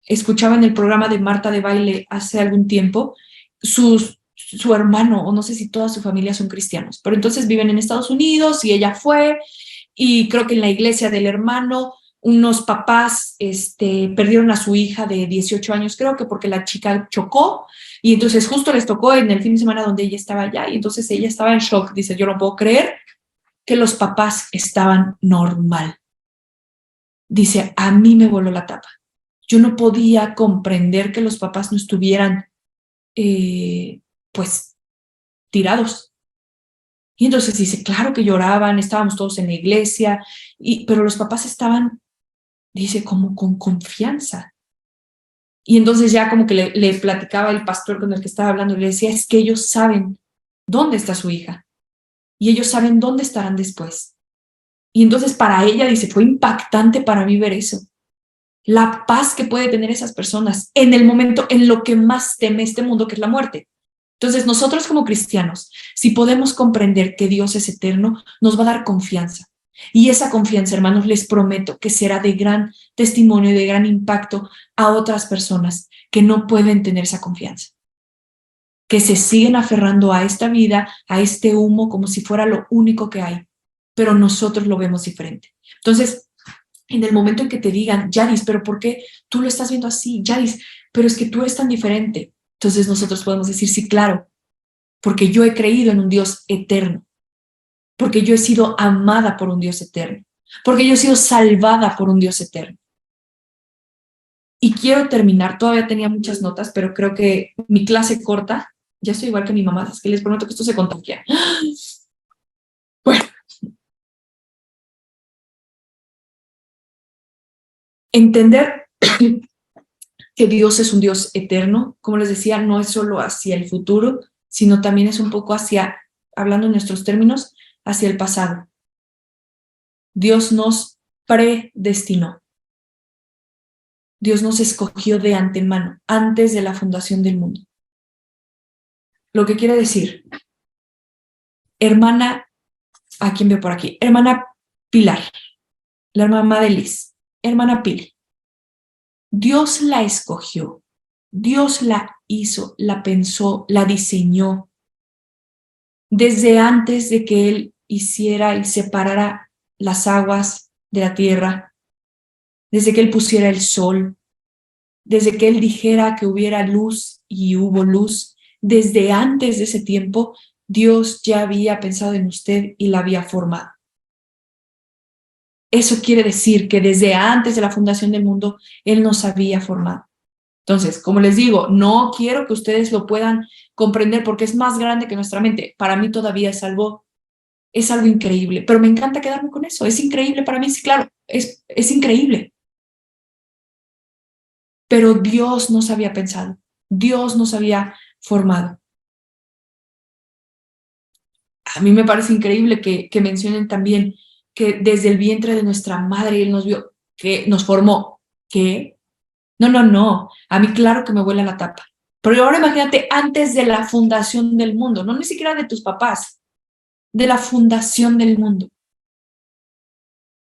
Escuchaba en el programa de Marta de Baile hace algún tiempo, su su hermano, o no sé si toda su familia son cristianos, pero entonces viven en Estados Unidos y ella fue, y creo que en la iglesia del hermano unos papás perdieron a su hija de 18 años, creo que porque la chica chocó, y entonces justo les tocó en el fin de semana donde ella estaba allá, y entonces ella estaba en shock, dice, yo no puedo creer que los papás estaban normal. Dice, a mí me voló la tapa. Yo no podía comprender que los papás no estuvieran, pues, tirados. Y entonces dice, claro que lloraban, estábamos todos en la iglesia, pero los papás estaban, dice, como con confianza. Y entonces ya como que le platicaba el pastor con el que estaba hablando, le decía, es que ellos saben dónde está su hija y ellos saben dónde estarán después. Y entonces para ella, dice, fue impactante para mí ver eso. La paz que puede tener esas personas en el momento en lo que más teme este mundo, que es la muerte. Entonces nosotros como cristianos, si podemos comprender que Dios es eterno, nos va a dar confianza. Y esa confianza, hermanos, les prometo que será de gran testimonio y de gran impacto a otras personas que no pueden tener esa confianza, que se siguen aferrando a esta vida, a este humo, como si fuera lo único que hay, pero nosotros lo vemos diferente. Entonces, en el momento en que te digan, Yadis, pero ¿por qué tú lo estás viendo así? Yadis, pero es que tú eres tan diferente. Entonces nosotros podemos decir, sí, claro, porque yo he creído en un Dios eterno, porque yo he sido amada por un Dios eterno, porque yo he sido salvada por un Dios eterno. Y quiero terminar, todavía tenía muchas notas, pero creo que mi clase corta, ya estoy igual que mi mamá, es que les prometo que esto se contagia. Bueno. Entender que Dios es un Dios eterno, como les decía, no es solo hacia el futuro, sino también es un poco hacia, hablando en nuestros términos, hacia el pasado. Dios nos predestinó. Dios nos escogió de antemano, antes de la fundación del mundo. Lo que quiere decir, hermana, ¿a quién veo por aquí? Hermana Pilar, la mamá de Liz, hermana Pili. Dios la escogió, Dios la hizo, la pensó, la diseñó. Desde antes de que Él hiciera y separara las aguas de la tierra, desde que Él pusiera el sol, desde que Él dijera que hubiera luz y hubo luz, desde antes de ese tiempo, Dios ya había pensado en usted y la había formado. Eso quiere decir que desde antes de la fundación del mundo, Él nos había formado. Entonces, como les digo, no quiero que ustedes lo puedan comprender porque es más grande que nuestra mente. Para mí todavía es algo increíble, pero me encanta quedarme con eso. Es increíble para mí, sí, claro, es increíble. Pero Dios nos había pensado, Dios nos había formado. A mí me parece increíble que mencionen también que desde el vientre de nuestra madre Él nos vio, que nos formó. ¿Qué? No. A mí claro que me vuela la tapa. Pero ahora imagínate antes de la fundación del mundo, no ni siquiera de tus papás, de la fundación del mundo.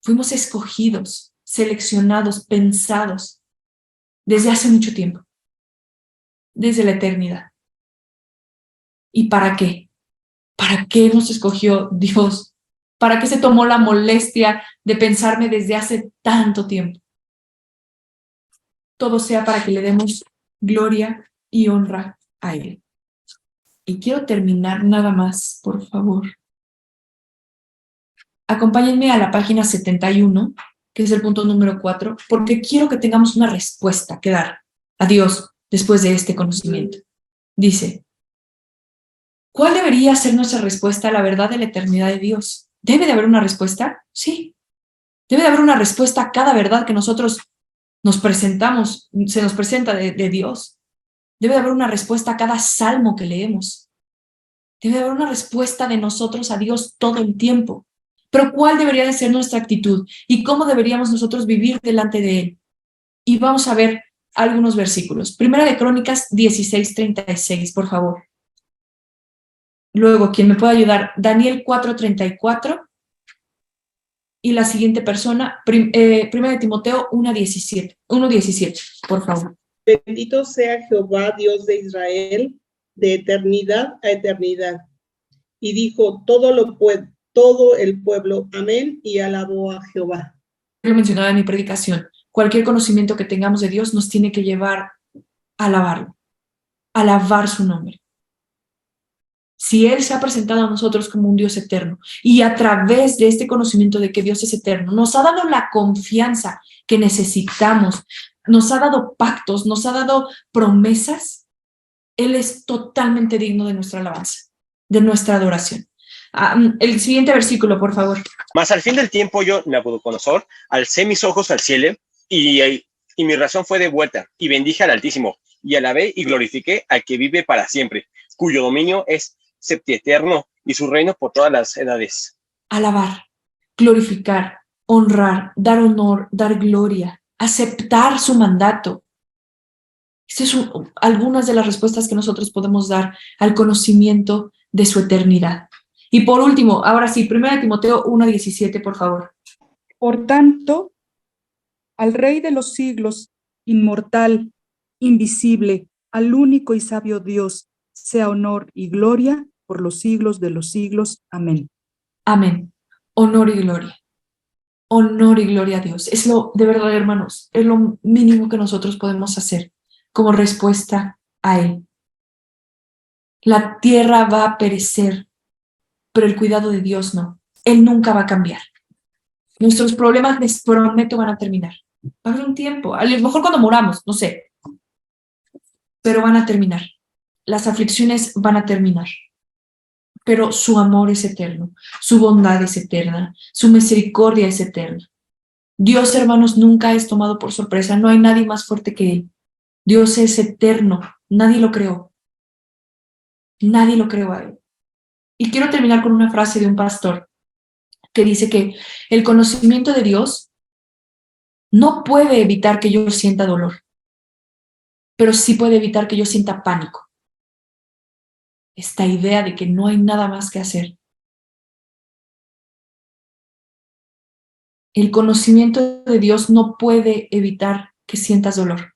Fuimos escogidos, seleccionados, pensados desde hace mucho tiempo, desde la eternidad. ¿Y para qué? ¿Para qué nos escogió Dios? ¿Para qué se tomó la molestia de pensarme desde hace tanto tiempo? Todo sea para que le demos gloria y honra a Él. Y quiero terminar nada más, por favor. Acompáñenme a la página 71, que es el punto número 4, porque quiero que tengamos una respuesta que dar a Dios después de este conocimiento. Dice, ¿cuál debería ser nuestra respuesta a la verdad de la eternidad de Dios? ¿Debe de haber una respuesta? Sí. Debe de haber una respuesta a cada verdad que nosotros nos presentamos, se nos presenta de Dios. Debe de haber una respuesta a cada salmo que leemos. Debe de haber una respuesta de nosotros a Dios todo el tiempo. Pero ¿cuál debería de ser nuestra actitud? ¿Y cómo deberíamos nosotros vivir delante de Él? Y vamos a ver algunos versículos. Primera de Crónicas 16:36, por favor. Luego, ¿quién me puede ayudar? Daniel 4:34. Y la siguiente persona, Primera de Timoteo 1:17, por favor. Bendito sea Jehová, Dios de Israel, de eternidad a eternidad. Y dijo todo el pueblo, amén, y alabó a Jehová. Lo mencionaba en mi predicación, cualquier conocimiento que tengamos de Dios nos tiene que llevar a alabarlo, a alabar su nombre. Si Él se ha presentado a nosotros como un Dios eterno y a través de este conocimiento de que Dios es eterno, nos ha dado la confianza que necesitamos, nos ha dado pactos, nos ha dado promesas, Él es totalmente digno de nuestra alabanza, de nuestra adoración. El siguiente versículo, por favor. Mas al fin del tiempo yo, Nabucodonosor, alcé mis ojos al cielo y mi razón fue devuelta, y bendije al Altísimo, y alabé y glorifiqué al que vive para siempre, cuyo dominio es septieterno y su reino por todas las edades. Alabar, glorificar, honrar, dar honor, dar gloria, aceptar su mandato. Estas son algunas de las respuestas que nosotros podemos dar al conocimiento de su eternidad. Y por último, ahora sí, 1 Timoteo 1:17, por favor. Por tanto, al Rey de los siglos, inmortal, invisible, al único y sabio Dios, sea honor y gloria por los siglos de los siglos. Amén. Amén. Honor y gloria. Honor y gloria a Dios. Es lo, de verdad, hermanos, es lo mínimo que nosotros podemos hacer como respuesta a Él. La tierra va a perecer, pero el cuidado de Dios no. Él nunca va a cambiar. Nuestros problemas, les prometo, van a terminar. Va a haber un tiempo, a lo mejor cuando moramos, no sé, pero van a terminar. Las aflicciones van a terminar, pero su amor es eterno, su bondad es eterna, su misericordia es eterna. Dios, hermanos, nunca es tomado por sorpresa, no hay nadie más fuerte que Él. Dios es eterno, nadie lo creó. Nadie lo creó a Él. Y quiero terminar con una frase de un pastor que dice que el conocimiento de Dios no puede evitar que yo sienta dolor, pero sí puede evitar que yo sienta pánico. Esta idea de que no hay nada más que hacer. El conocimiento de Dios no puede evitar que sientas dolor.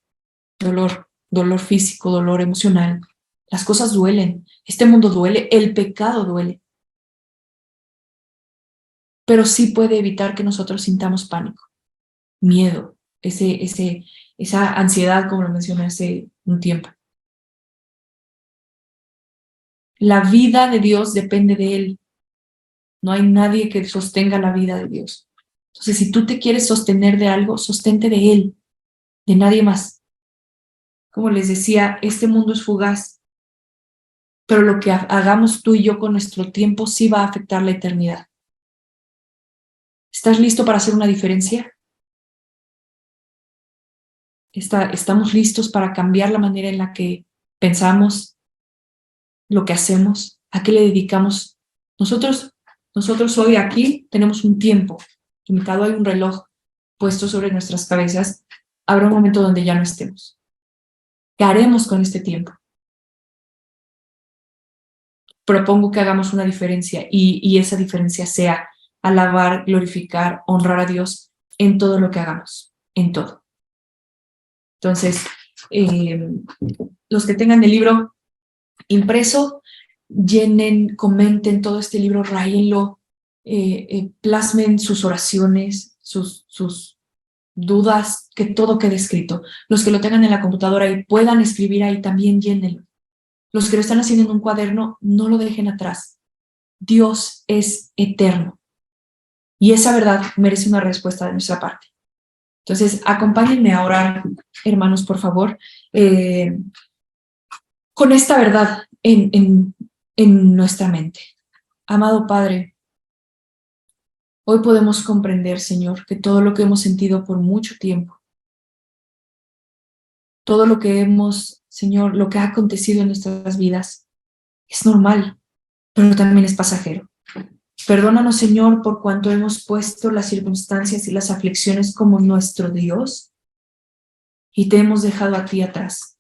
Dolor físico, dolor emocional. Las cosas duelen. Este mundo duele. El pecado duele. Pero sí puede evitar que nosotros sintamos pánico, miedo, esa ansiedad, como lo mencioné hace un tiempo. La vida de Dios depende de Él. No hay nadie que sostenga la vida de Dios. Entonces, si tú te quieres sostener de algo, sostente de Él, de nadie más. Como les decía, este mundo es fugaz, pero lo que hagamos tú y yo con nuestro tiempo sí va a afectar la eternidad. ¿Estás listo para hacer una diferencia? ¿Estamos listos para cambiar la manera en la que pensamos, lo que hacemos, a qué le dedicamos? Nosotros hoy aquí tenemos un tiempo limitado, hay un reloj puesto sobre nuestras cabezas. Habrá un momento donde ya no estemos. ¿Qué haremos con este tiempo? Propongo que hagamos una diferencia y esa diferencia sea alabar, glorificar, honrar a Dios en todo lo que hagamos, en todo. Entonces, los que tengan el libro impreso, llenen, comenten todo este libro, ráyenlo, plasmen sus oraciones, sus dudas, que todo quede escrito. Los que lo tengan en la computadora y puedan escribir ahí, también llénenlo. Los que lo están haciendo en un cuaderno, no lo dejen atrás. Dios es eterno. Y esa verdad merece una respuesta de nuestra parte. Entonces, acompáñenme a orar, hermanos, por favor, con esta verdad en nuestra mente. Amado Padre, hoy podemos comprender, Señor, que todo lo que hemos sentido por mucho tiempo, todo lo que Señor, lo que ha acontecido en nuestras vidas, es normal, pero también es pasajero. Perdónanos, Señor, por cuanto hemos puesto las circunstancias y las aflicciones como nuestro Dios y te hemos dejado a ti atrás.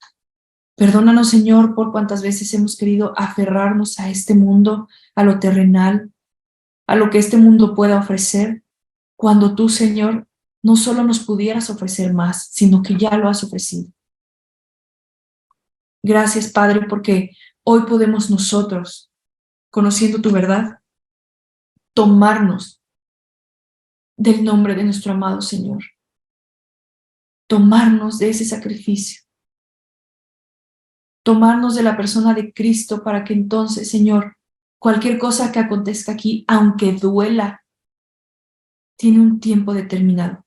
Perdónanos, Señor, por cuantas veces hemos querido aferrarnos a este mundo, a lo terrenal, a lo que este mundo pueda ofrecer, cuando tú, Señor, no solo nos pudieras ofrecer más, sino que ya lo has ofrecido. Gracias, Padre, porque hoy podemos nosotros, conociendo tu verdad, tomarnos del nombre de nuestro amado Señor, tomarnos de ese sacrificio, tomarnos de la persona de Cristo para que entonces, Señor, cualquier cosa que acontezca aquí, aunque duela, tiene un tiempo determinado.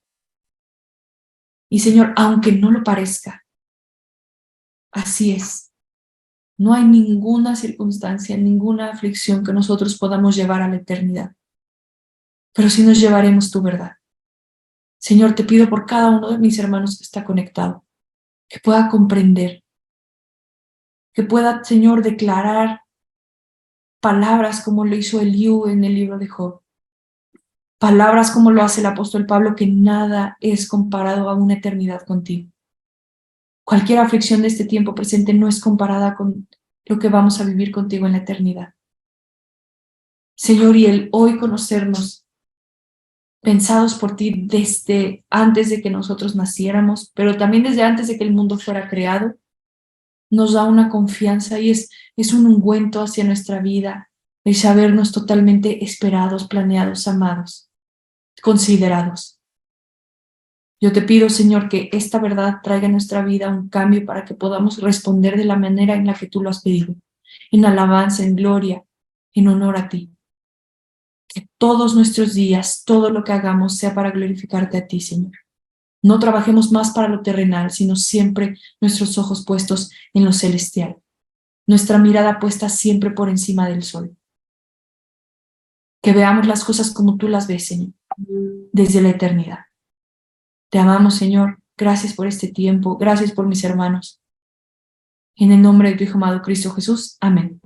Y Señor, aunque no lo parezca, así es. No hay ninguna circunstancia, ninguna aflicción que nosotros podamos llevar a la eternidad. Pero sí nos llevaremos tu verdad. Señor, te pido por cada uno de mis hermanos que está conectado, que pueda comprender, que pueda, Señor, declarar palabras como lo hizo Eliú en el libro de Job. Palabras como lo hace el apóstol Pablo, que nada es comparado a una eternidad contigo. Cualquier aflicción de este tiempo presente no es comparada con lo que vamos a vivir contigo en la eternidad. Señor, y el hoy conocernos, pensados por ti desde antes de que nosotros naciéramos, pero también desde antes de que el mundo fuera creado, nos da una confianza y es un ungüento hacia nuestra vida, el sabernos totalmente esperados, planeados, amados, considerados. Yo te pido, Señor, que esta verdad traiga a nuestra vida un cambio para que podamos responder de la manera en la que tú lo has pedido, en alabanza, en gloria, en honor a ti. Que todos nuestros días, todo lo que hagamos sea para glorificarte a ti, Señor. No trabajemos más para lo terrenal, sino siempre nuestros ojos puestos en lo celestial. Nuestra mirada puesta siempre por encima del sol. Que veamos las cosas como tú las ves, Señor, desde la eternidad. Te amamos, Señor. Gracias por este tiempo. Gracias por mis hermanos. En el nombre de tu Hijo amado Cristo Jesús. Amén.